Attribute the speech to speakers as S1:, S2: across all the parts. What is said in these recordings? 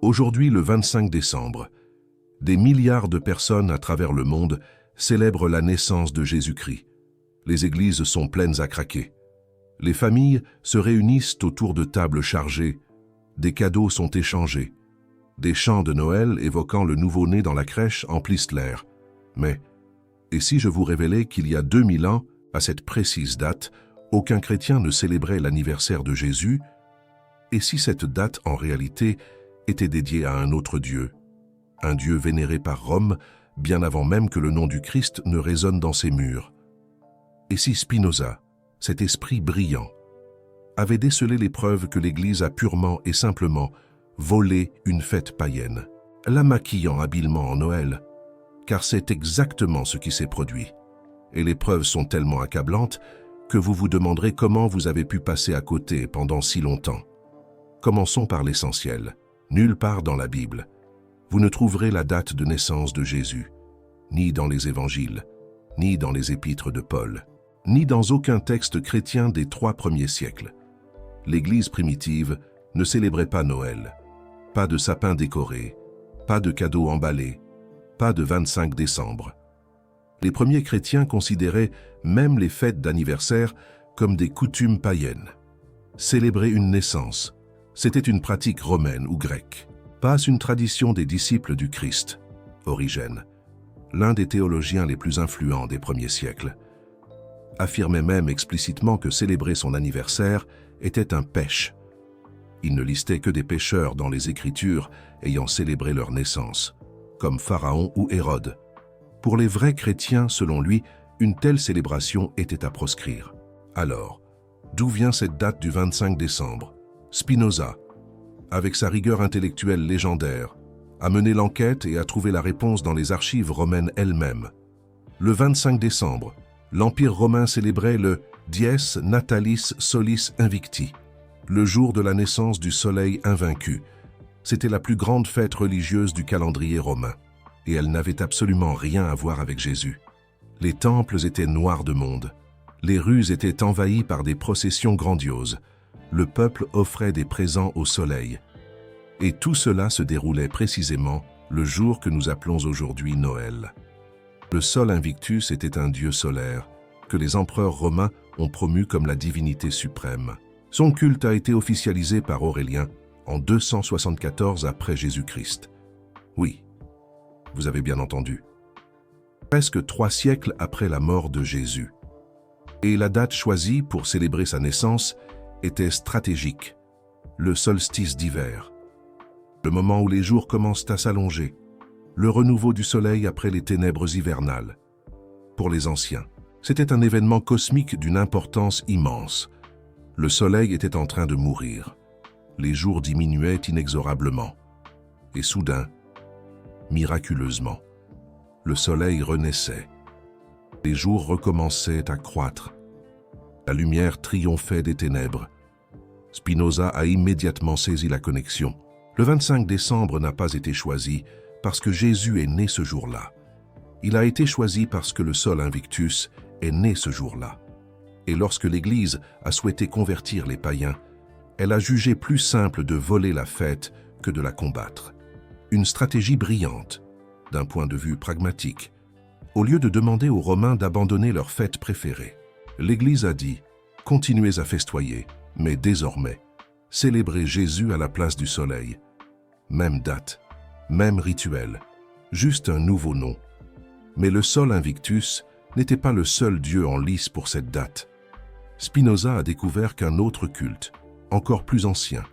S1: Aujourd'hui, le 25 décembre, des milliards de personnes à travers le monde célèbrent la naissance de Jésus-Christ. Les églises sont pleines à craquer. Les familles se réunissent autour de tables chargées. Des cadeaux sont échangés. Des chants de Noël évoquant le nouveau-né dans la crèche emplissent l'air. Mais, et si je vous révélais qu'il y a 2000 ans, à cette précise date, aucun chrétien ne célébrait l'anniversaire de Jésus? Et si cette date, en réalité, était dédiée à un autre Dieu? Un Dieu vénéré par Rome, bien avant même que le nom du Christ ne résonne dans ses murs. Et si Spinoza, cet esprit brillant, avait décelé les preuves que l'Église a purement et simplement volé une fête païenne, la maquillant habilement en Noël, car c'est exactement ce qui s'est produit. Et les preuves sont tellement accablantes que vous vous demanderez comment vous avez pu passer à côté pendant si longtemps. Commençons par l'essentiel. Nulle part dans la Bible, vous ne trouverez la date de naissance de Jésus, ni dans les évangiles, ni dans les épîtres de Paul, ni dans aucun texte chrétien des 3 premiers siècles. L'Église primitive ne célébrait pas Noël, pas de sapin décoré, pas de cadeaux emballés, pas de 25 décembre. Les premiers chrétiens considéraient même les fêtes d'anniversaire comme des coutumes païennes. Célébrer une naissance, c'était une pratique romaine ou grecque, pas une tradition des disciples du Christ. Origène, l'un des théologiens les plus influents des premiers siècles, affirmait même explicitement que célébrer son anniversaire était un péché. Il ne listait que des pécheurs dans les Écritures ayant célébré leur naissance, comme Pharaon ou Hérode. Pour les vrais chrétiens, selon lui, une telle célébration était à proscrire. Alors, d'où vient cette date du 25 décembre? Spinoza, avec sa rigueur intellectuelle légendaire, a mené l'enquête et a trouvé la réponse dans les archives romaines elles-mêmes. Le 25 décembre, l'Empire romain célébrait le Dies Natalis Solis Invicti, le jour de la naissance du soleil invaincu. C'était la plus grande fête religieuse du calendrier romain, et elle n'avait absolument rien à voir avec Jésus. Les temples étaient noirs de monde, les rues étaient envahies par des processions grandioses, le peuple offrait des présents au soleil. Et tout cela se déroulait précisément le jour que nous appelons aujourd'hui Noël. Le Sol Invictus était un dieu solaire, que les empereurs romains ont promu comme la divinité suprême. Son culte a été officialisé par Aurélien en 274 après Jésus-Christ. Oui, vous avez bien entendu. Presque 3 siècles après la mort de Jésus. Et la date choisie pour célébrer sa naissance était stratégique, le solstice d'hiver, le moment où les jours commencent à s'allonger, le renouveau du soleil après les ténèbres hivernales. Pour les anciens, c'était un événement cosmique d'une importance immense. Le soleil était en train de mourir, les jours diminuaient inexorablement, et soudain, miraculeusement, le soleil renaissait. Les jours recommençaient à croître. La lumière triomphait des ténèbres. Spinoza a immédiatement saisi la connexion. Le 25 décembre n'a pas été choisi parce que Jésus est né ce jour-là. Il a été choisi parce que le Sol Invictus est né ce jour-là. Et lorsque l'Église a souhaité convertir les païens, elle a jugé plus simple de voler la fête que de la combattre. Une stratégie brillante, d'un point de vue pragmatique, au lieu de demander aux Romains d'abandonner leur fête préférée. L'Église a dit « Continuez à festoyer, mais désormais, célébrez Jésus à la place du soleil. » Même date, même rituel, juste un nouveau nom. Mais le Sol Invictus n'était pas le seul dieu en lice pour cette date. Spinoza a découvert qu'un autre culte, encore plus ancien,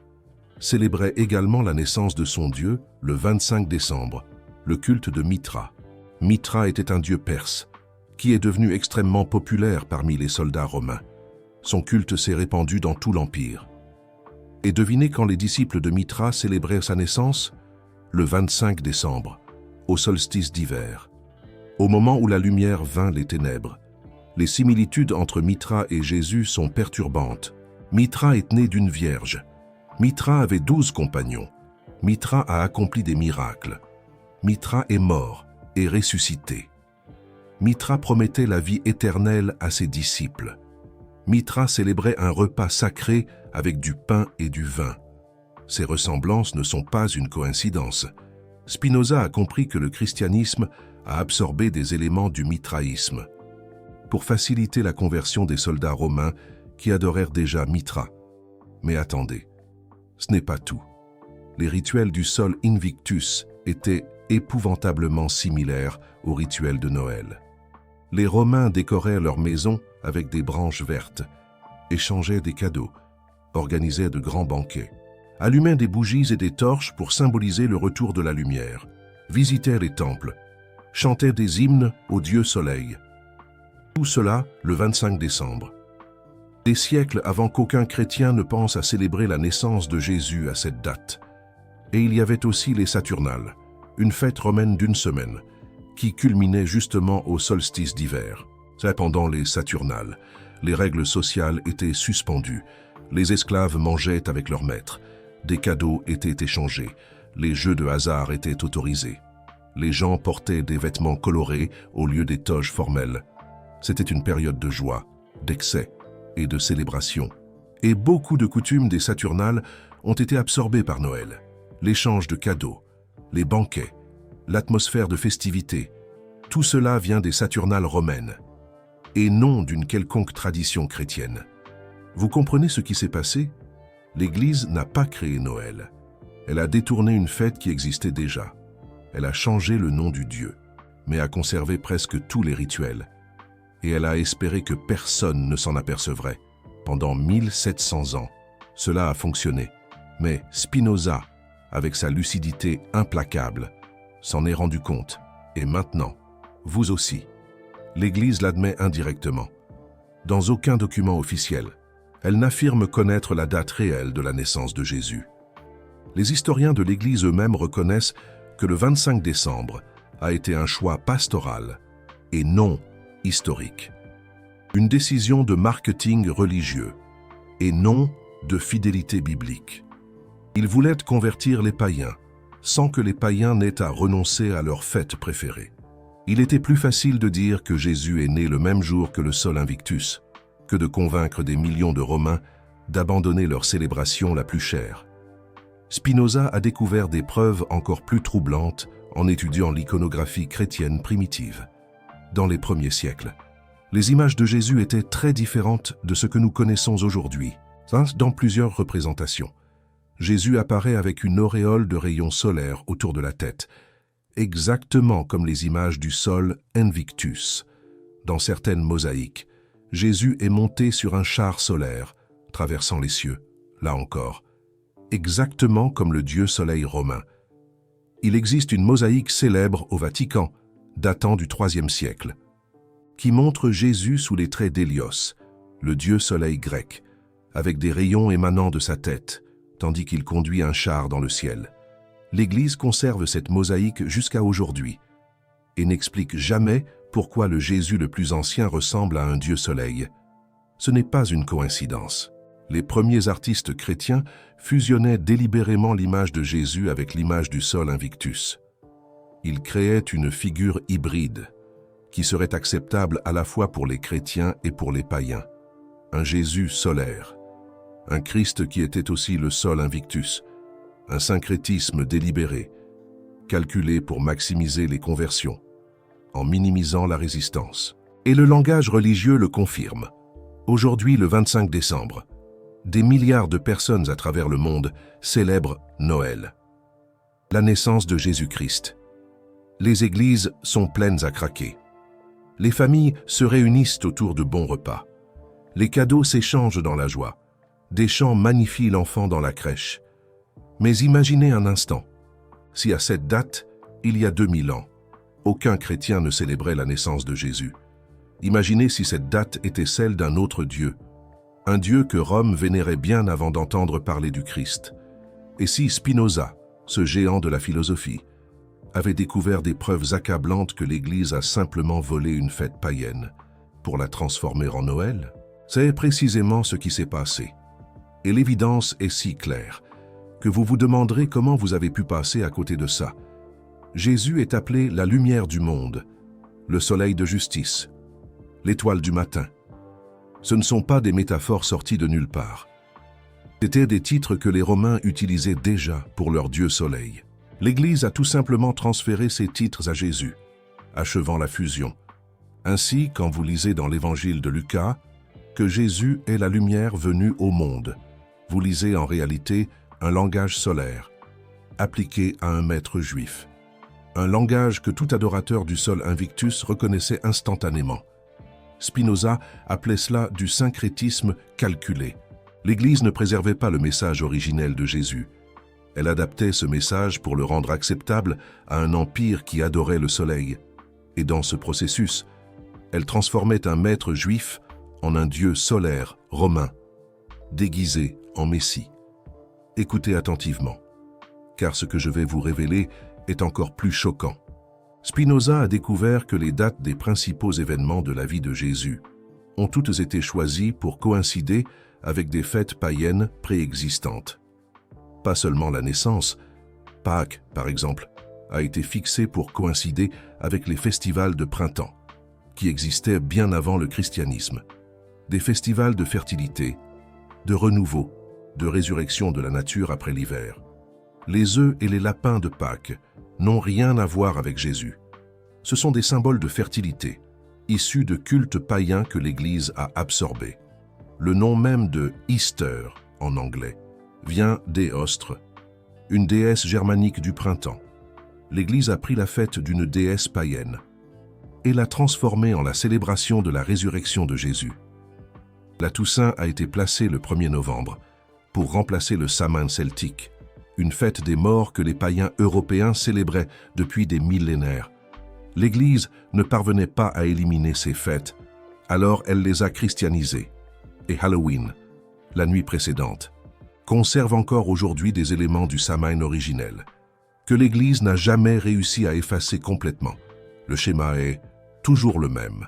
S1: célébrait également la naissance de son dieu le 25 décembre, le culte de Mithra. Mithra était un dieu perse, qui est devenu extrêmement populaire parmi les soldats romains. Son culte s'est répandu dans tout l'Empire. Et devinez quand les disciples de Mithra célébraient sa naissance? Le 25 décembre, au solstice d'hiver. Au moment où la lumière vainc les ténèbres. Les similitudes entre Mithra et Jésus sont perturbantes. Mithra est né d'une vierge. Mithra avait 12 compagnons. Mithra a accompli des miracles. Mithra est mort et ressuscité. Mithra promettait la vie éternelle à ses disciples. Mithra célébrait un repas sacré avec du pain et du vin. Ces ressemblances ne sont pas une coïncidence. Spinoza a compris que le christianisme a absorbé des éléments du mitraïsme pour faciliter la conversion des soldats romains qui adorèrent déjà Mitra. Mais attendez, ce n'est pas tout. Les rituels du Sol Invictus étaient épouvantablement similaires aux rituels de Noël. Les Romains décoraient leurs maisons avec des branches vertes, échangeaient des cadeaux, organisaient de grands banquets, allumaient des bougies et des torches pour symboliser le retour de la lumière, visitaient les temples, chantaient des hymnes au dieu soleil. Tout cela le 25 décembre. Des siècles avant qu'aucun chrétien ne pense à célébrer la naissance de Jésus à cette date. Et il y avait aussi les Saturnales, une fête romaine d'une semaine, qui culminait justement au solstice d'hiver. Pendant les Saturnales, les règles sociales étaient suspendues, les esclaves mangeaient avec leurs maîtres, des cadeaux étaient échangés, les jeux de hasard étaient autorisés. Les gens portaient des vêtements colorés au lieu des toges formelles. C'était une période de joie, d'excès et de célébration. Et beaucoup de coutumes des Saturnales ont été absorbées par Noël. L'échange de cadeaux, les banquets, l'atmosphère de festivité, tout cela vient des Saturnales romaines, et non d'une quelconque tradition chrétienne. Vous comprenez ce qui s'est passé? L'Église n'a pas créé Noël. Elle a détourné une fête qui existait déjà. Elle a changé le nom du Dieu, mais a conservé presque tous les rituels. Et elle a espéré que personne ne s'en apercevrait. Pendant 1700 ans, cela a fonctionné. Mais Spinoza, avec sa lucidité implacable, s'en est rendu compte. Et maintenant, vous aussi. L'Église l'admet indirectement. Dans aucun document officiel, elle n'affirme connaître la date réelle de la naissance de Jésus. Les historiens de l'Église eux-mêmes reconnaissent que le 25 décembre a été un choix pastoral et non historique. Une décision de marketing religieux et non de fidélité biblique. Ils voulaient convertir les païens sans que les païens n'aient à renoncer à leur fête préférée. Il était plus facile de dire que Jésus est né le même jour que le Sol Invictus que de convaincre des millions de Romains d'abandonner leur célébration la plus chère. Spinoza a découvert des preuves encore plus troublantes en étudiant l'iconographie chrétienne primitive. Dans les premiers siècles, les images de Jésus étaient très différentes de ce que nous connaissons aujourd'hui. Dans plusieurs représentations, Jésus apparaît avec une auréole de rayons solaires autour de la tête, exactement comme les images du Sol Invictus. Dans certaines mosaïques, Jésus est monté sur un char solaire, traversant les cieux, là encore, exactement comme le dieu soleil romain. Il existe une mosaïque célèbre au Vatican, datant du IIIe siècle, qui montre Jésus sous les traits d'Hélios, le dieu soleil grec, avec des rayons émanant de sa tête, tandis qu'il conduit un char dans le ciel. L'Église conserve cette mosaïque jusqu'à aujourd'hui et n'explique jamais pourquoi le Jésus le plus ancien ressemble à un dieu soleil. Ce n'est pas une coïncidence. Les premiers artistes chrétiens fusionnaient délibérément l'image de Jésus avec l'image du Sol Invictus. Ils créaient une figure hybride, qui serait acceptable à la fois pour les chrétiens et pour les païens. Un Jésus solaire, un Christ qui était aussi le Sol Invictus, un syncrétisme délibéré, calculé pour maximiser les conversions, en minimisant la résistance. Et le langage religieux le confirme. Aujourd'hui, le 25 décembre, des milliards de personnes à travers le monde célèbrent Noël, la naissance de Jésus-Christ. Les églises sont pleines à craquer. Les familles se réunissent autour de bons repas. Les cadeaux s'échangent dans la joie. Des chants magnifient l'enfant dans la crèche. Mais imaginez un instant, si à cette date, il y a 2000 ans, aucun chrétien ne célébrait la naissance de Jésus. Imaginez si cette date était celle d'un autre Dieu, un Dieu que Rome vénérait bien avant d'entendre parler du Christ. Et si Spinoza, ce géant de la philosophie, avait découvert des preuves accablantes que l'Église a simplement volé une fête païenne pour la transformer en Noël? C'est précisément ce qui s'est passé. Et l'évidence est si claire que vous vous demanderez comment vous avez pu passer à côté de ça. Jésus est appelé la lumière du monde, le soleil de justice, l'étoile du matin. Ce ne sont pas des métaphores sorties de nulle part. C'étaient des titres que les Romains utilisaient déjà pour leur dieu soleil. L'Église a tout simplement transféré ces titres à Jésus, achevant la fusion. Ainsi, quand vous lisez dans l'Évangile de Lucas que Jésus est la lumière venue au monde, vous lisez en réalité un langage solaire, appliqué à un maître juif. Un langage que tout adorateur du sol Invictus reconnaissait instantanément. Spinoza appelait cela du syncrétisme calculé. L'Église ne préservait pas le message originel de Jésus. Elle adaptait ce message pour le rendre acceptable à un empire qui adorait le soleil. Et dans ce processus, elle transformait un maître juif en un dieu solaire romain, déguisé en Messie. Écoutez attentivement, car ce que je vais vous révéler est encore plus choquant. Spinoza a découvert que les dates des principaux événements de la vie de Jésus ont toutes été choisies pour coïncider avec des fêtes païennes préexistantes. Pas seulement la naissance, Pâques, par exemple, a été fixée pour coïncider avec les festivals de printemps, qui existaient bien avant le christianisme. Des festivals de fertilité, de renouveau, de résurrection de la nature après l'hiver. Les œufs et les lapins de Pâques n'ont rien à voir avec Jésus. Ce sont des symboles de fertilité, issus de cultes païens que l'Église a absorbés. Le nom même de Easter, en anglais, vient d'Éostre, une déesse germanique du printemps. L'Église a pris la fête d'une déesse païenne et l'a transformée en la célébration de la résurrection de Jésus. La Toussaint a été placée le 1er novembre pour remplacer le Samhain celtique, une fête des morts que les païens européens célébraient depuis des millénaires. L'Église ne parvenait pas à éliminer ces fêtes, alors elle les a christianisées. Et Halloween, la nuit précédente, conserve encore aujourd'hui des éléments du Samhain originel, que l'Église n'a jamais réussi à effacer complètement. Le schéma est toujours le même.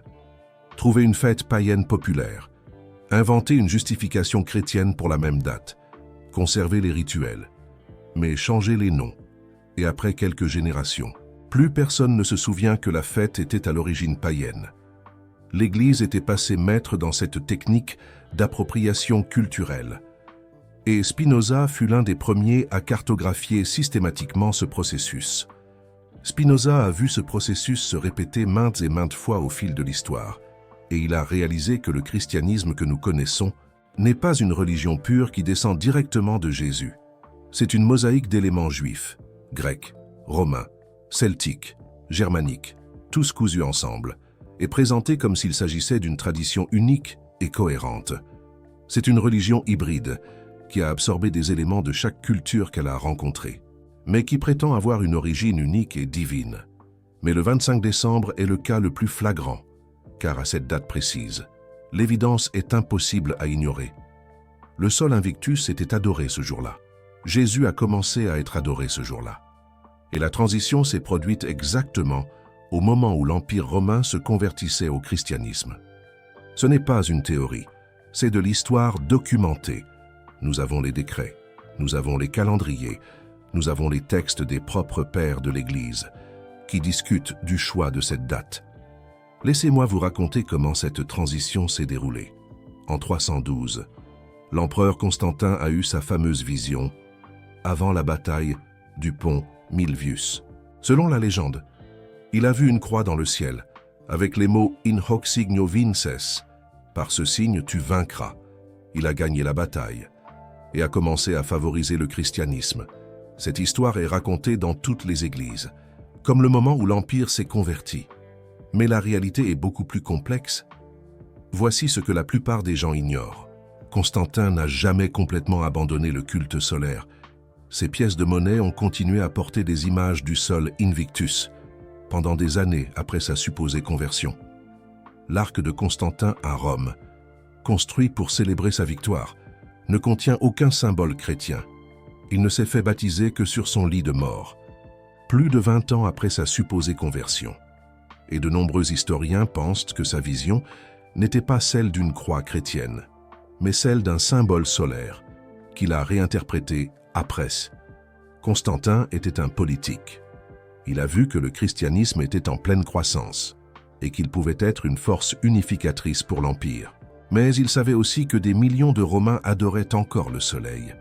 S1: Trouver une fête païenne populaire, inventer une justification chrétienne pour la même date, conserver les rituels, mais changer les noms. Et après quelques générations, plus personne ne se souvient que la fête était à l'origine païenne. L'Église était passée maître dans cette technique d'appropriation culturelle. Et Spinoza fut l'un des premiers à cartographier systématiquement ce processus. Spinoza a vu ce processus se répéter maintes et maintes fois au fil de l'histoire, et il a réalisé que le christianisme que nous connaissons n'est pas une religion pure qui descend directement de Jésus. C'est une mosaïque d'éléments juifs, grecs, romains, celtiques, germaniques, tous cousus ensemble, et présentés comme s'il s'agissait d'une tradition unique et cohérente. C'est une religion hybride qui a absorbé des éléments de chaque culture qu'elle a rencontrée, mais qui prétend avoir une origine unique et divine. Mais le 25 décembre est le cas le plus flagrant, car à cette date précise, l'évidence est impossible à ignorer. Le sol Invictus était adoré ce jour-là. Jésus a commencé à être adoré ce jour-là. Et la transition s'est produite exactement au moment où l'Empire romain se convertissait au christianisme. Ce n'est pas une théorie, c'est de l'histoire documentée. Nous avons les décrets, nous avons les calendriers, nous avons les textes des propres pères de l'Église qui discutent du choix de cette date. Laissez-moi vous raconter comment cette transition s'est déroulée. En 312, l'empereur Constantin a eu sa fameuse vision avant la bataille du pont Milvius. Selon la légende, il a vu une croix dans le ciel avec les mots « In hoc signo vinces », par ce signe tu vaincras. Il a gagné la bataille et a commencé à favoriser le christianisme. Cette histoire est racontée dans toutes les églises, comme le moment où l'Empire s'est converti. Mais la réalité est beaucoup plus complexe. Voici ce que la plupart des gens ignorent. Constantin n'a jamais complètement abandonné le culte solaire. Ses pièces de monnaie ont continué à porter des images du sol Invictus pendant des années après sa supposée conversion. L'arc de Constantin à Rome, construit pour célébrer sa victoire, ne contient aucun symbole chrétien. Il ne s'est fait baptiser que sur son lit de mort, plus de 20 ans après sa supposée conversion. Et de nombreux historiens pensent que sa vision n'était pas celle d'une croix chrétienne, mais celle d'un symbole solaire, qu'il a réinterprété après. Constantin était un politique. Il a vu que le christianisme était en pleine croissance et qu'il pouvait être une force unificatrice pour l'Empire. Mais il savait aussi que des millions de Romains adoraient encore le soleil.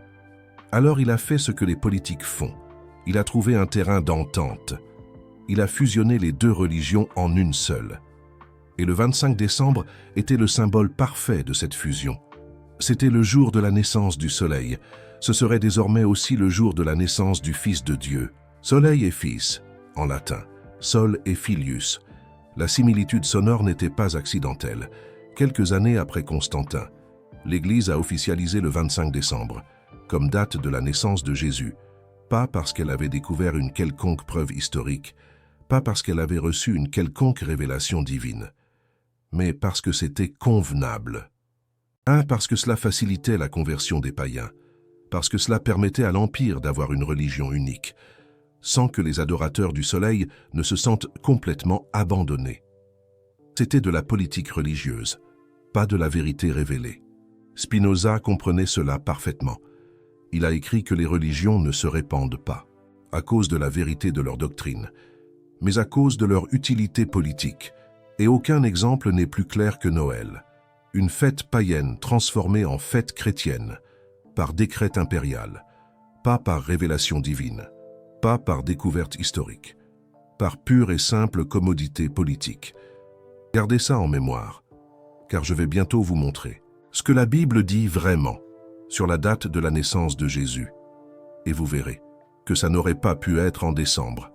S1: Alors il a fait ce que les politiques font. Il a trouvé un terrain d'entente. Il a fusionné les deux religions en une seule. Et le 25 décembre était le symbole parfait de cette fusion. C'était le jour de la naissance du soleil. Ce serait désormais aussi le jour de la naissance du Fils de Dieu. Soleil et Fils, en latin, Sol et Filius. La similitude sonore n'était pas accidentelle. Quelques années après Constantin, l'Église a officialisé le 25 décembre, comme date de la naissance de Jésus, pas parce qu'elle avait découvert une quelconque preuve historique, pas parce qu'elle avait reçu une quelconque révélation divine, mais parce que c'était convenable. Parce que cela facilitait la conversion des païens, parce que cela permettait à l'Empire d'avoir une religion unique, sans que les adorateurs du soleil ne se sentent complètement abandonnés. C'était de la politique religieuse, pas de la vérité révélée. Spinoza comprenait cela parfaitement. Il a écrit que les religions ne se répandent pas, à cause de la vérité de leur doctrine, mais à cause de leur utilité politique, et aucun exemple n'est plus clair que Noël, une fête païenne transformée en fête chrétienne, par décret impérial, pas par révélation divine, pas par découverte historique, par pure et simple commodité politique. Gardez ça en mémoire, car je vais bientôt vous montrer ce que la Bible dit vraiment sur la date de la naissance de Jésus, et vous verrez que ça n'aurait pas pu être en décembre.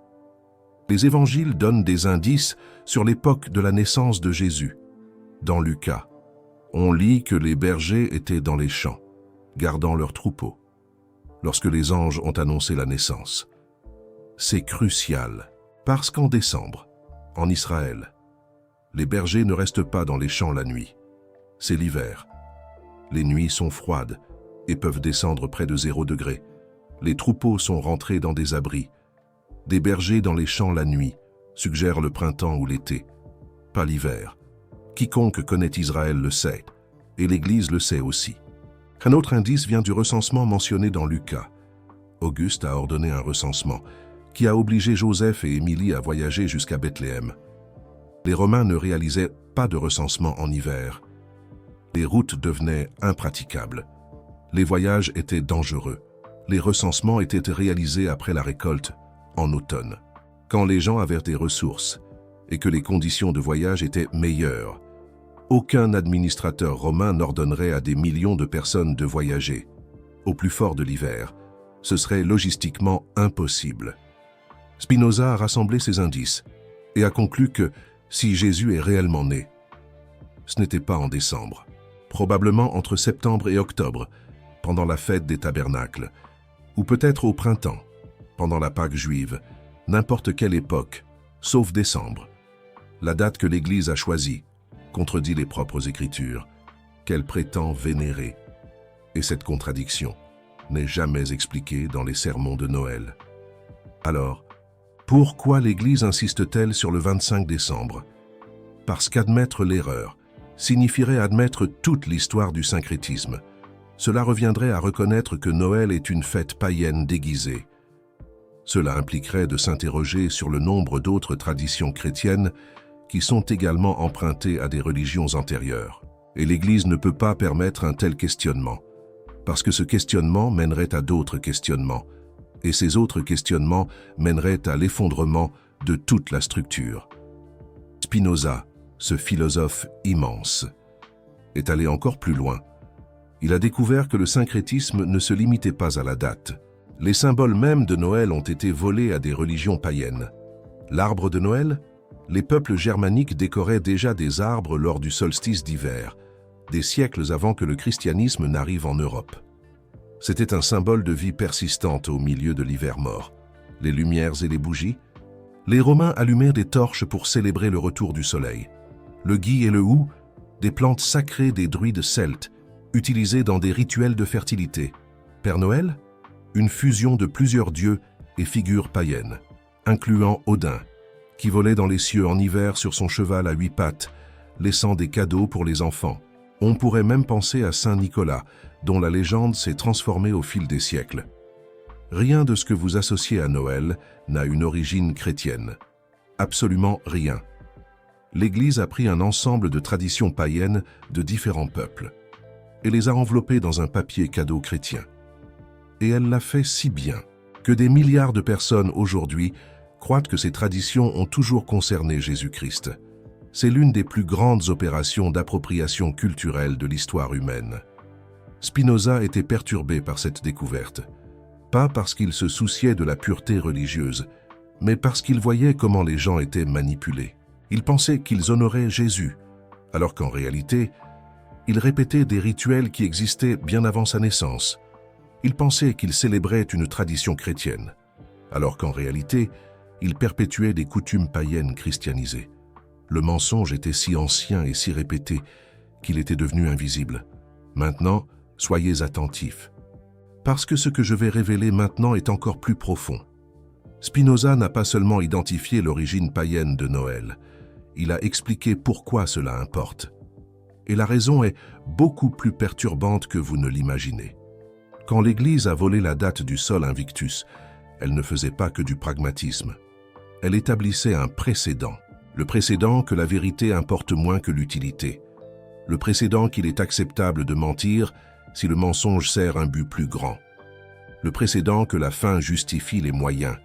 S1: Les évangiles donnent des indices sur l'époque de la naissance de Jésus. Dans Lucas, on lit que les bergers étaient dans les champs, gardant leurs troupeaux, lorsque les anges ont annoncé la naissance. C'est crucial, parce qu'en décembre, en Israël, les bergers ne restent pas dans les champs la nuit. C'est l'hiver. Les nuits sont froides et peuvent descendre près de 0 degré. Les troupeaux sont rentrés dans des abris. Des bergers dans les champs la nuit suggèrent le printemps ou l'été, pas l'hiver. Quiconque connaît Israël le sait, et l'Église le sait aussi. Un autre indice vient du recensement mentionné dans Lucas. Auguste a ordonné un recensement qui a obligé Joseph et Émilie à voyager jusqu'à Bethléem. Les Romains ne réalisaient pas de recensement en hiver. Les routes devenaient impraticables. Les voyages étaient dangereux. Les recensements étaient réalisés après la récolte, en automne, quand les gens avaient des ressources et que les conditions de voyage étaient meilleures. Aucun administrateur romain n'ordonnerait à des millions de personnes de voyager. Au plus fort de l'hiver, ce serait logistiquement impossible. Spinoza a rassemblé ces indices et a conclu que si Jésus est réellement né, ce n'était pas en décembre, probablement entre septembre et octobre, pendant la fête des tabernacles, ou peut-être au printemps, pendant la Pâque juive, n'importe quelle époque, sauf décembre. La date que l'Église a choisie contredit les propres Écritures, qu'elle prétend vénérer. Et cette contradiction n'est jamais expliquée dans les sermons de Noël. Alors, pourquoi l'Église insiste-t-elle sur le 25 décembre? Parce qu'admettre l'erreur signifierait admettre toute l'histoire du syncrétisme. Cela reviendrait à reconnaître que Noël est une fête païenne déguisée. Cela impliquerait de s'interroger sur le nombre d'autres traditions chrétiennes qui sont également empruntées à des religions antérieures. Et l'Église ne peut pas permettre un tel questionnement, parce que ce questionnement mènerait à d'autres questionnements, et ces autres questionnements mèneraient à l'effondrement de toute la structure. Spinoza, ce philosophe immense, est allé encore plus loin. Il a découvert que le syncrétisme ne se limitait pas à la date. Les symboles mêmes de Noël ont été volés à des religions païennes. L'arbre de Noël? Les peuples germaniques décoraient déjà des arbres lors du solstice d'hiver, des siècles avant que le christianisme n'arrive en Europe. C'était un symbole de vie persistante au milieu de l'hiver mort. Les lumières et les bougies? Les Romains allumèrent des torches pour célébrer le retour du soleil. Le gui et le hou? Des plantes sacrées des druides celtes, utilisées dans des rituels de fertilité. Père Noël? Une fusion de plusieurs dieux et figures païennes, incluant Odin, qui volait dans les cieux en hiver sur son cheval à 8 pattes, laissant des cadeaux pour les enfants. On pourrait même penser à Saint Nicolas, dont la légende s'est transformée au fil des siècles. Rien de ce que vous associez à Noël n'a une origine chrétienne. Absolument rien. l'Église a pris un ensemble de traditions païennes de différents peuples et les a enveloppées dans un papier cadeau chrétien. Et elle l'a fait si bien que des milliards de personnes aujourd'hui croient que ces traditions ont toujours concerné Jésus-Christ. C'est l'une des plus grandes opérations d'appropriation culturelle de l'histoire humaine. Spinoza était perturbé par cette découverte, pas parce qu'il se souciait de la pureté religieuse, mais parce qu'il voyait comment les gens étaient manipulés. Il pensait qu'ils honoraient Jésus, alors qu'en réalité, il répétait des rituels qui existaient bien avant sa naissance. Il pensait qu'il célébrait une tradition chrétienne, alors qu'en réalité, il perpétuait des coutumes païennes christianisées. Le mensonge était si ancien et si répété qu'il était devenu invisible. Maintenant, soyez attentifs, parce que ce que je vais révéler maintenant est encore plus profond. Spinoza n'a pas seulement identifié l'origine païenne de Noël, il a expliqué pourquoi cela importe. Et la raison est beaucoup plus perturbante que vous ne l'imaginez. Quand l'Église a volé la date du Sol Invictus, elle ne faisait pas que du pragmatisme. Elle établissait un précédent. Le précédent que la vérité importe moins que l'utilité. Le précédent qu'il est acceptable de mentir si le mensonge sert un but plus grand. Le précédent que la fin justifie les moyens.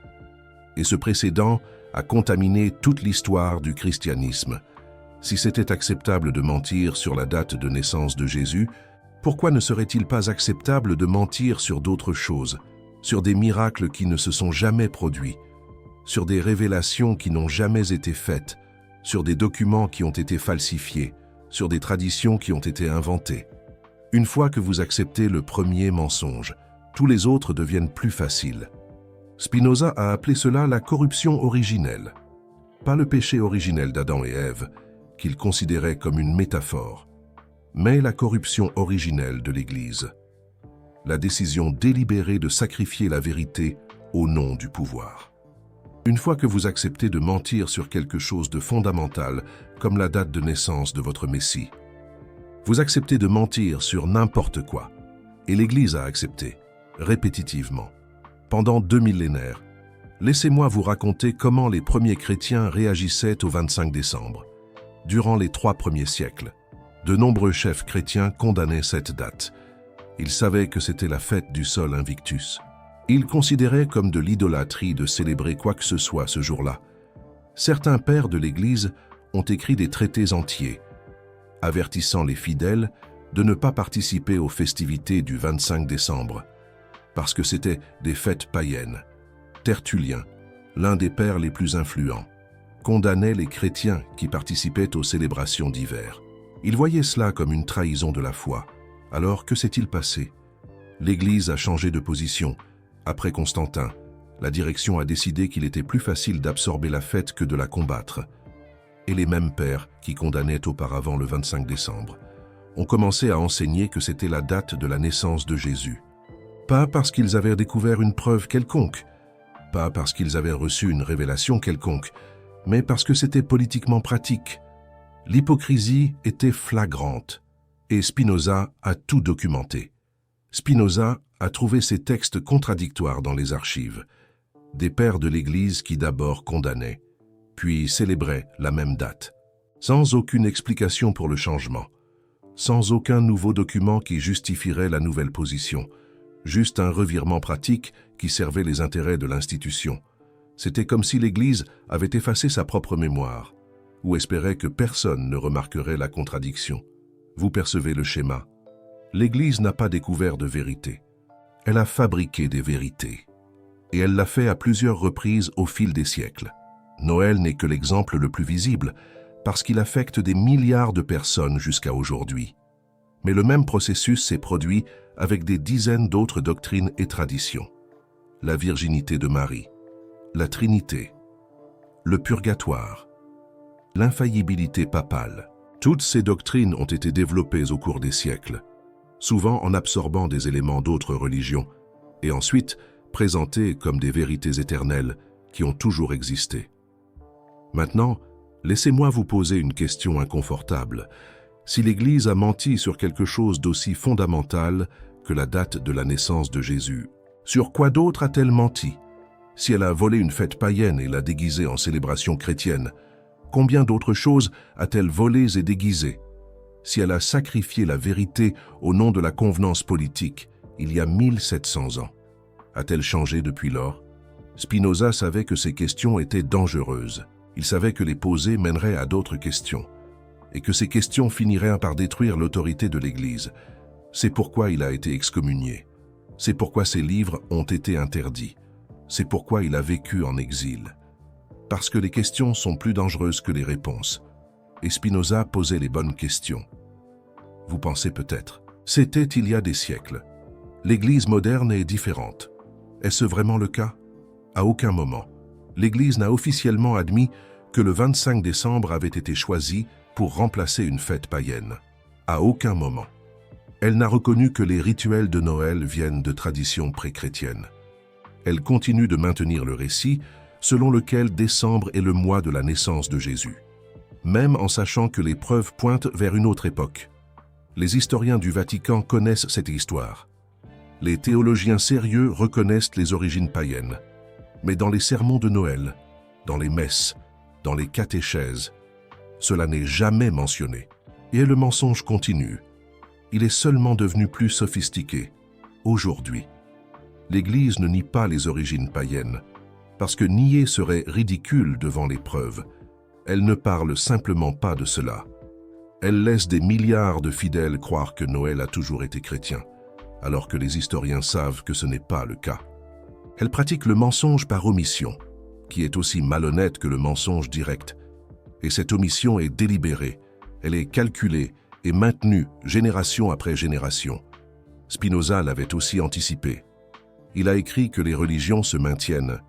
S1: Et ce précédent a contaminé toute l'histoire du christianisme. Si c'était acceptable de mentir sur la date de naissance de Jésus, pourquoi ne serait-il pas acceptable de mentir sur d'autres choses, sur des miracles qui ne se sont jamais produits, sur des révélations qui n'ont jamais été faites, sur des documents qui ont été falsifiés, sur des traditions qui ont été inventées? Une fois que vous acceptez le premier mensonge, tous les autres deviennent plus faciles. Spinoza a appelé cela la corruption originelle. Pas le péché originel d'Adam et Ève, qu'il considérait comme une métaphore, mais la corruption originelle de l'Église. La décision délibérée de sacrifier la vérité au nom du pouvoir. Une fois que vous acceptez de mentir sur quelque chose de fondamental, comme la date de naissance de votre Messie, vous acceptez de mentir sur n'importe quoi. Et l'Église a accepté, répétitivement. Pendant 2 millénaires, laissez-moi vous raconter comment les premiers chrétiens réagissaient au 25 décembre. Durant les 3 premiers siècles, de nombreux chefs chrétiens condamnaient cette date. Ils savaient que c'était la fête du Sol Invictus. Ils considéraient comme de l'idolâtrie de célébrer quoi que ce soit ce jour-là. Certains pères de l'Église ont écrit des traités entiers, avertissant les fidèles de ne pas participer aux festivités du 25 décembre, parce que c'était des fêtes païennes. Tertullien, l'un des pères les plus influents, condamnait les chrétiens qui participaient aux célébrations d'hiver. Il voyait cela comme une trahison de la foi. Alors, que s'est-il passé? L'Église a changé de position. Après Constantin, la direction a décidé qu'il était plus facile d'absorber la fête que de la combattre. Et les mêmes pères, qui condamnaient auparavant le 25 décembre, ont commencé à enseigner que c'était la date de la naissance de Jésus. Pas parce qu'ils avaient découvert une preuve quelconque, pas parce qu'ils avaient reçu une révélation quelconque, mais parce que c'était politiquement pratique. L'hypocrisie était flagrante, et Spinoza a tout documenté. Spinoza a trouvé ces textes contradictoires dans les archives, des pères de l'Église qui d'abord condamnaient, puis célébraient la même date, sans aucune explication pour le changement, sans aucun nouveau document qui justifierait la nouvelle position, juste un revirement pratique qui servait les intérêts de l'institution. C'était comme si l'Église avait effacé sa propre mémoire, ou espérait que personne ne remarquerait la contradiction. Vous percevez le schéma. L'Église n'a pas découvert de vérité. Elle a fabriqué des vérités. Et elle l'a fait à plusieurs reprises au fil des siècles. Noël n'est que l'exemple le plus visible, parce qu'il affecte des milliards de personnes jusqu'à aujourd'hui. Mais le même processus s'est produit avec des dizaines d'autres doctrines et traditions. La virginité de Marie, la Trinité, le purgatoire, l'infaillibilité papale. Toutes ces doctrines ont été développées au cours des siècles, souvent en absorbant des éléments d'autres religions, et ensuite présentées comme des vérités éternelles qui ont toujours existé. Maintenant, laissez-moi vous poser une question inconfortable. Si l'Église a menti sur quelque chose d'aussi fondamental que la date de la naissance de Jésus, sur quoi d'autre a-t-elle menti? Si elle a volé une fête païenne et l'a déguisée en célébration chrétienne, combien d'autres choses a-t-elle volées et déguisées? Si elle a sacrifié la vérité au nom de la convenance politique, il y a 1700 ans, a-t-elle changé depuis lors? Spinoza savait que ces questions étaient dangereuses. Il savait que les poser mènerait à d'autres questions, et que ces questions finiraient par détruire l'autorité de l'Église. C'est pourquoi il a été excommunié. C'est pourquoi ses livres ont été interdits. C'est pourquoi il a vécu en exil. Parce que les questions sont plus dangereuses que les réponses. Et Spinoza posait les bonnes questions. Vous pensez peut-être, c'était il y a des siècles. L'Église moderne est différente. Est-ce vraiment le cas? À aucun moment. L'Église n'a officiellement admis que le 25 décembre avait été choisi pour remplacer une fête païenne. À aucun moment. Elle n'a reconnu que les rituels de Noël viennent de traditions pré-chrétiennes. Elle continue de maintenir le récit selon lequel décembre est le mois de la naissance de Jésus, même en sachant que les preuves pointent vers une autre époque. Les historiens du Vatican connaissent cette histoire. Les théologiens sérieux reconnaissent les origines païennes. Mais dans les sermons de Noël, dans les messes, dans les catéchèses, cela n'est jamais mentionné. Et le mensonge continue. Il est seulement devenu plus sophistiqué. Aujourd'hui, l'Église ne nie pas les origines païennes, parce que nier serait ridicule devant les preuves. Elle ne parle simplement pas de cela. Elle laisse des milliards de fidèles croire que Noël a toujours été chrétien, alors que les historiens savent que ce n'est pas le cas. Elle pratique le mensonge par omission, qui est aussi malhonnête que le mensonge direct. Et cette omission est délibérée, elle est calculée et maintenue génération après génération. Spinoza l'avait aussi anticipé. Il a écrit que les religions se maintiennent,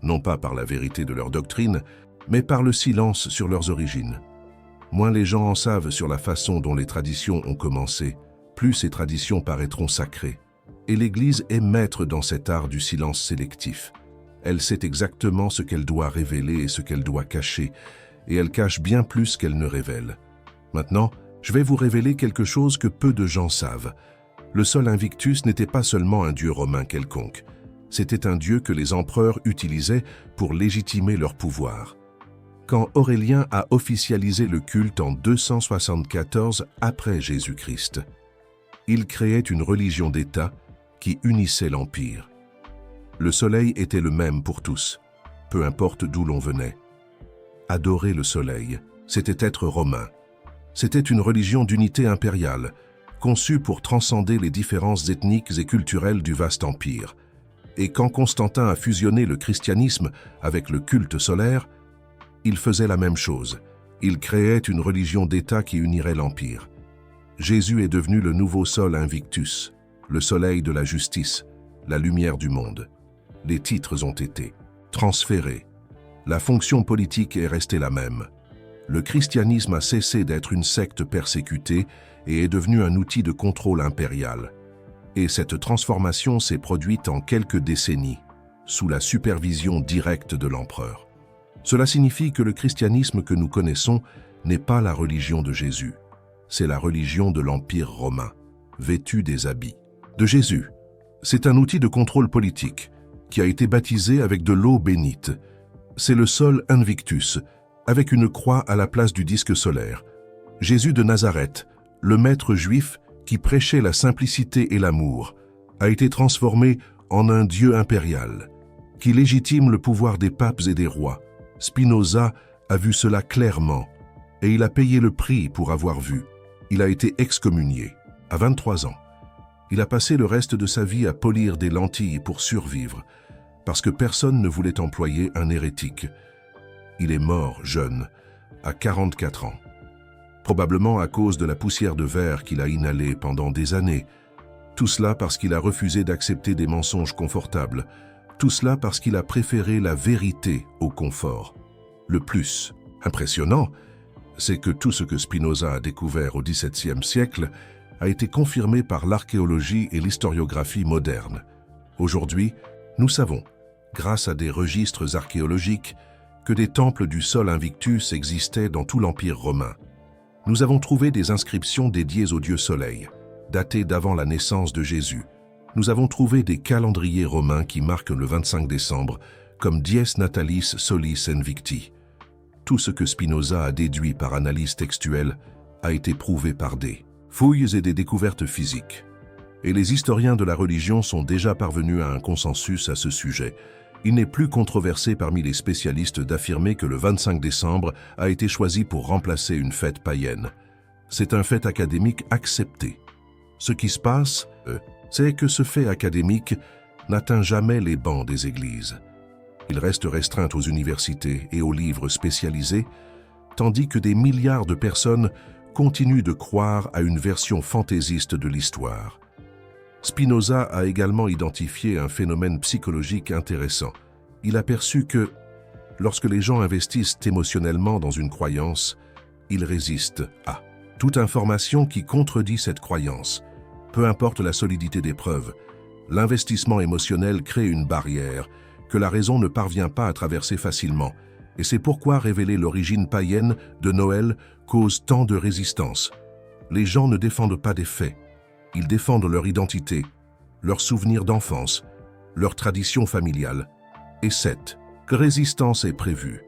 S1: non pas par la vérité de leur doctrine, mais par le silence sur leurs origines. Moins les gens en savent sur la façon dont les traditions ont commencé, plus ces traditions paraîtront sacrées. Et l'Église est maître dans cet art du silence sélectif. Elle sait exactement ce qu'elle doit révéler et ce qu'elle doit cacher, et elle cache bien plus qu'elle ne révèle. Maintenant, je vais vous révéler quelque chose que peu de gens savent. Le sol Invictus n'était pas seulement un dieu romain quelconque. C'était un dieu que les empereurs utilisaient pour légitimer leur pouvoir. Quand Aurélien a officialisé le culte en 274 après Jésus-Christ, il créait une religion d'État qui unissait l'Empire. Le soleil était le même pour tous, peu importe d'où l'on venait. Adorer le soleil, c'était être romain. C'était une religion d'unité impériale, conçue pour transcender les différences ethniques et culturelles du vaste empire. Et quand Constantin a fusionné le christianisme avec le culte solaire, il faisait la même chose. Il créait une religion d'État qui unirait l'Empire. Jésus est devenu le nouveau sol Invictus, le soleil de la justice, la lumière du monde. Les titres ont été transférés. La fonction politique est restée la même. Le christianisme a cessé d'être une secte persécutée et est devenu un outil de contrôle impérial. Et cette transformation s'est produite en quelques décennies, sous la supervision directe de l'empereur. Cela signifie que le christianisme que nous connaissons n'est pas la religion de Jésus. C'est la religion de l'Empire romain, vêtue des habits de Jésus. C'est un outil de contrôle politique qui a été baptisé avec de l'eau bénite. C'est le sol Invictus, avec une croix à la place du disque solaire. Jésus de Nazareth, le maître juif qui prêchait la simplicité et l'amour, a été transformé en un Dieu impérial, qui légitime le pouvoir des papes et des rois. Spinoza a vu cela clairement, et il a payé le prix pour avoir vu. Il a été excommunié, à 23 ans. Il a passé le reste de sa vie à polir des lentilles pour survivre, parce que personne ne voulait employer un hérétique. Il est mort jeune, à 44 ans. Probablement à cause de la poussière de verre qu'il a inhalée pendant des années. Tout cela parce qu'il a refusé d'accepter des mensonges confortables. Tout cela parce qu'il a préféré la vérité au confort. Le plus impressionnant, c'est que tout ce que Spinoza a découvert au XVIIe siècle a été confirmé par l'archéologie et l'historiographie moderne. Aujourd'hui, nous savons, grâce à des registres archéologiques, que des temples du sol Invictus existaient dans tout l'Empire romain. Nous avons trouvé des inscriptions dédiées au dieu soleil, datées d'avant la naissance de Jésus. Nous avons trouvé des calendriers romains qui marquent le 25 décembre comme Dies Natalis Solis Invicti. Tout ce que Spinoza a déduit par analyse textuelle a été prouvé par des fouilles et des découvertes physiques. Et les historiens de la religion sont déjà parvenus à un consensus à ce sujet. Il n'est plus controversé parmi les spécialistes d'affirmer que le 25 décembre a été choisi pour remplacer une fête païenne. C'est un fait académique accepté. Ce qui se passe, c'est que ce fait académique n'atteint jamais les bancs des églises. Il reste restreint aux universités et aux livres spécialisés, tandis que des milliards de personnes continuent de croire à une version fantaisiste de l'histoire. Spinoza a également identifié un phénomène psychologique intéressant. Il a perçu que, lorsque les gens investissent émotionnellement dans une croyance, ils résistent à toute information qui contredit cette croyance. Peu importe la solidité des preuves, l'investissement émotionnel crée une barrière que la raison ne parvient pas à traverser facilement. Et c'est pourquoi révéler l'origine païenne de Noël cause tant de résistance. Les gens ne défendent pas des faits. Ils défendent leur identité, leurs souvenirs d'enfance, leur tradition familiale. Et cette résistance est prévue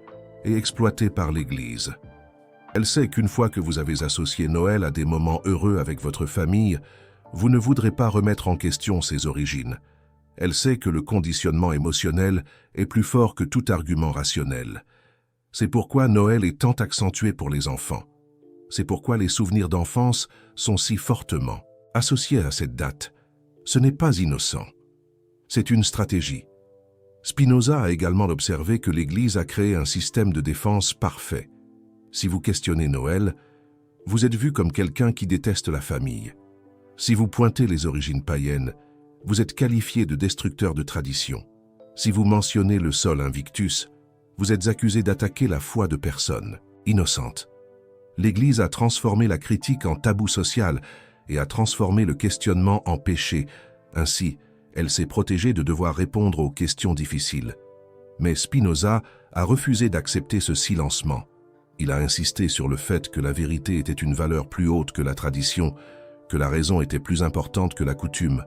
S1: et exploitée par l'Église. Elle sait qu'une fois que vous avez associé Noël à des moments heureux avec votre famille, vous ne voudrez pas remettre en question ses origines. Elle sait que le conditionnement émotionnel est plus fort que tout argument rationnel. C'est pourquoi Noël est tant accentué pour les enfants. C'est pourquoi les souvenirs d'enfance sont si fortement associés à cette date. Ce n'est pas innocent. C'est une stratégie. Spinoza a également observé que l'Église a créé un système de défense parfait. Si vous questionnez Noël, vous êtes vu comme quelqu'un qui déteste la famille. Si vous pointez les origines païennes, vous êtes qualifié de destructeur de tradition. Si vous mentionnez le sol Invictus, vous êtes accusé d'attaquer la foi de personnes innocentes. L'Église a transformé la critique en tabou social et a transformé le questionnement en péché. Ainsi, elle s'est protégée de devoir répondre aux questions difficiles. Mais Spinoza a refusé d'accepter ce silencement. Il a insisté sur le fait que la vérité était une valeur plus haute que la tradition, que la raison était plus importante que la coutume,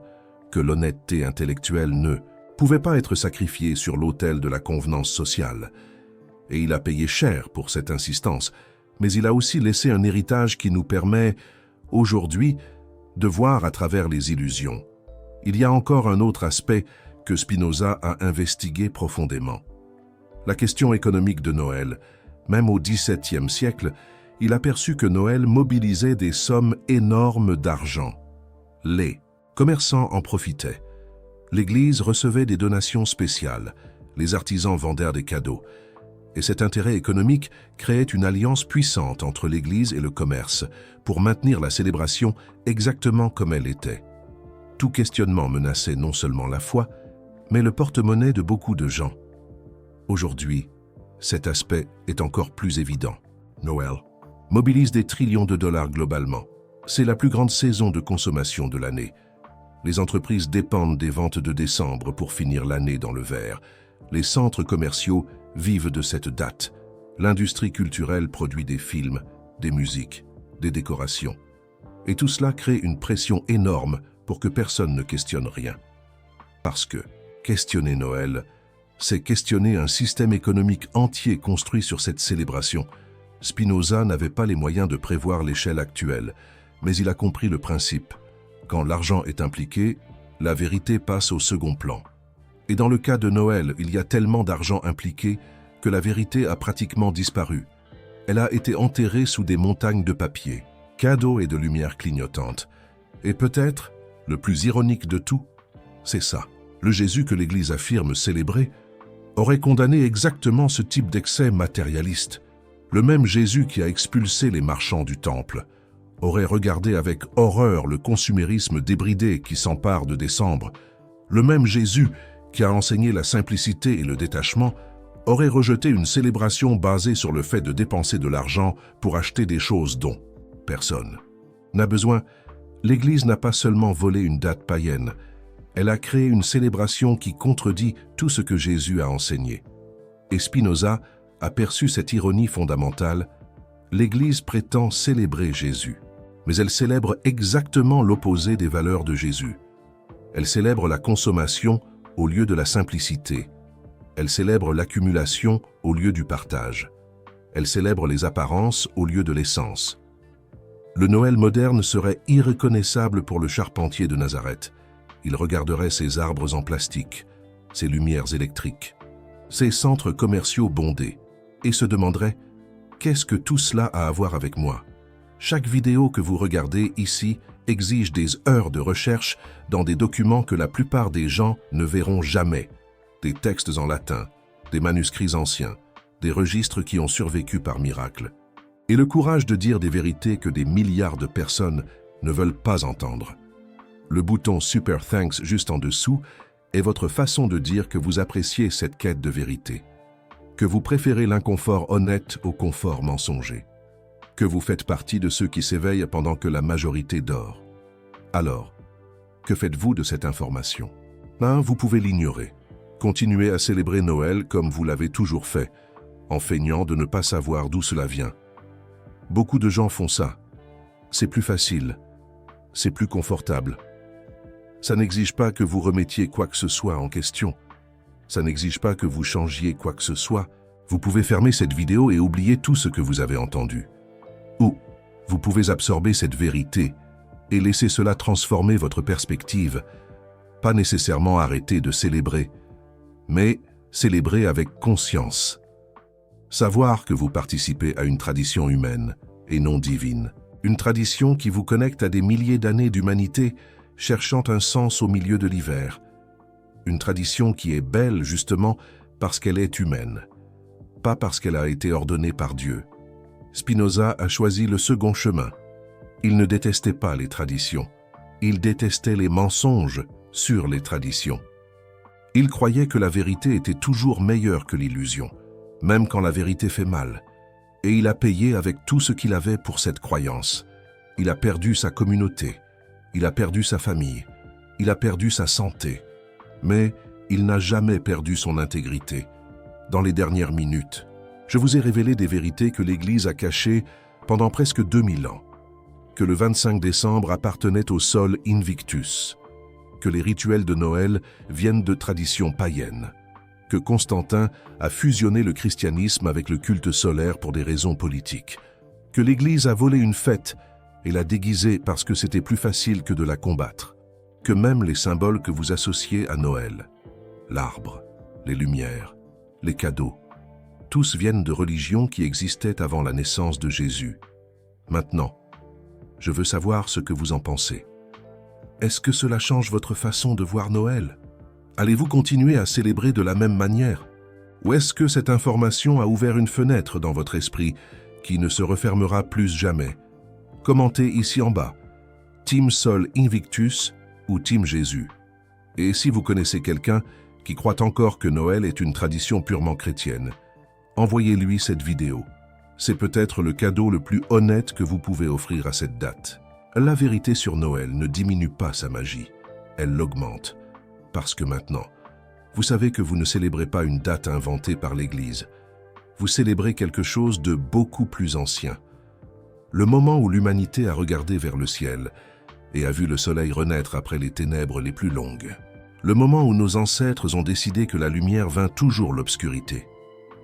S1: que l'honnêteté intellectuelle ne pouvait pas être sacrifiée sur l'autel de la convenance sociale. Et il a payé cher pour cette insistance, mais il a aussi laissé un héritage qui nous permet, aujourd'hui, de voir à travers les illusions. Il y a encore un autre aspect que Spinoza a investigué profondément. La question économique de Noël. Même au XVIIe siècle, il a perçu que Noël mobilisait des sommes énormes d'argent. Les commerçants en profitaient. L'Église recevait des donations spéciales. Les artisans vendèrent des cadeaux. Et cet intérêt économique créait une alliance puissante entre l'Église et le commerce pour maintenir la célébration exactement comme elle était. Tout questionnement menaçait non seulement la foi, mais le porte-monnaie de beaucoup de gens. Aujourd'hui, cet aspect est encore plus évident. Noël mobilise des trillions de dollars globalement. C'est la plus grande saison de consommation de l'année. Les entreprises dépendent des ventes de décembre pour finir l'année dans le vert. Les centres commerciaux vivent de cette date. L'industrie culturelle produit des films, des musiques, des décorations. Et tout cela crée une pression énorme pour que personne ne questionne rien. Parce que questionner Noël, c'est questionner un système économique entier construit sur cette célébration. Spinoza n'avait pas les moyens de prévoir l'échelle actuelle, mais il a compris le principe. Quand l'argent est impliqué, la vérité passe au second plan. Et dans le cas de Noël, il y a tellement d'argent impliqué que la vérité a pratiquement disparu. Elle a été enterrée sous des montagnes de papier, cadeaux et de lumière clignotante. Et peut-être, le plus ironique de tout, c'est ça. Le Jésus que l'Église affirme célébrer aurait condamné exactement ce type d'excès matérialiste. Le même Jésus qui a expulsé les marchands du temple aurait regardé avec horreur le consumérisme débridé qui s'empare de décembre. Le même Jésus qui a enseigné la simplicité et le détachement aurait rejeté une célébration basée sur le fait de dépenser de l'argent pour acheter des choses dont personne n'a besoin. L'Église n'a pas seulement volé une date païenne, elle a créé une célébration qui contredit tout ce que Jésus a enseigné. Et Spinoza a perçu cette ironie fondamentale. L'Église prétend célébrer Jésus, mais elle célèbre exactement l'opposé des valeurs de Jésus. Elle célèbre la consommation au lieu de la simplicité. Elle célèbre l'accumulation au lieu du partage. Elle célèbre les apparences au lieu de l'essence. Le Noël moderne serait irreconnaissable pour le charpentier de Nazareth. Il regarderait ses arbres en plastique, ses lumières électriques, ses centres commerciaux bondés, et se demanderait « Qu'est-ce que tout cela a à voir avec moi ?» Chaque vidéo que vous regardez ici exige des heures de recherche dans des documents que la plupart des gens ne verront jamais. Des textes en latin, des manuscrits anciens, des registres qui ont survécu par miracle. Et le courage de dire des vérités que des milliards de personnes ne veulent pas entendre. Le bouton Super Thanks juste en dessous est votre façon de dire que vous appréciez cette quête de vérité, que vous préférez l'inconfort honnête au confort mensonger, que vous faites partie de ceux qui s'éveillent pendant que la majorité dort. Alors, que faites-vous de cette information? Vous pouvez l'ignorer. Continuez à célébrer Noël comme vous l'avez toujours fait, en feignant de ne pas savoir d'où cela vient. Beaucoup de gens font ça. C'est plus facile. C'est plus confortable. Ça n'exige pas que vous remettiez quoi que ce soit en question. Ça n'exige pas que vous changiez quoi que ce soit. Vous pouvez fermer cette vidéo et oublier tout ce que vous avez entendu. Ou vous pouvez absorber cette vérité et laisser cela transformer votre perspective. Pas nécessairement arrêter de célébrer, mais célébrer avec conscience. Savoir que vous participez à une tradition humaine et non divine. Une tradition qui vous connecte à des milliers d'années d'humanité cherchant un sens au milieu de l'hiver. Une tradition qui est belle justement parce qu'elle est humaine, pas parce qu'elle a été ordonnée par Dieu. Spinoza a choisi le second chemin. Il ne détestait pas les traditions. Il détestait les mensonges sur les traditions. Il croyait que la vérité était toujours meilleure que l'illusion, même quand la vérité fait mal. Et il a payé avec tout ce qu'il avait pour cette croyance. Il a perdu sa communauté, il a perdu sa famille, il a perdu sa santé. Mais il n'a jamais perdu son intégrité. Dans les dernières minutes, je vous ai révélé des vérités que l'Église a cachées pendant presque 2000 ans. Que le 25 décembre appartenait au sol Invictus. Que les rituels de Noël viennent de traditions païennes. Que Constantin a fusionné le christianisme avec le culte solaire pour des raisons politiques. Que l'Église a volé une fête et l'a déguisée parce que c'était plus facile que de la combattre. Que même les symboles que vous associez à Noël, l'arbre, les lumières, les cadeaux, tous viennent de religions qui existaient avant la naissance de Jésus. Maintenant, je veux savoir ce que vous en pensez. Est-ce que cela change votre façon de voir Noël? Allez-vous continuer à célébrer de la même manière? Ou est-ce que cette information a ouvert une fenêtre dans votre esprit qui ne se refermera plus jamais? Commentez ici en bas. Team Sol Invictus ou Team Jésus? Et si vous connaissez quelqu'un qui croit encore que Noël est une tradition purement chrétienne, envoyez-lui cette vidéo. C'est peut-être le cadeau le plus honnête que vous pouvez offrir à cette date. La vérité sur Noël ne diminue pas sa magie, elle l'augmente. Parce que maintenant, vous savez que vous ne célébrez pas une date inventée par l'Église. Vous célébrez quelque chose de beaucoup plus ancien. Le moment où l'humanité a regardé vers le ciel et a vu le soleil renaître après les ténèbres les plus longues. Le moment où nos ancêtres ont décidé que la lumière vainc toujours l'obscurité.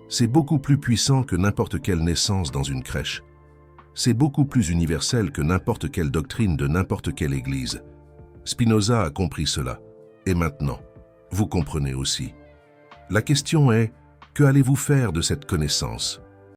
S1: C'est beaucoup plus puissant que n'importe quelle naissance dans une crèche. C'est beaucoup plus universel que n'importe quelle doctrine de n'importe quelle église. Spinoza a compris cela. Et maintenant, vous comprenez aussi. La question est, que allez-vous faire de cette connaissance?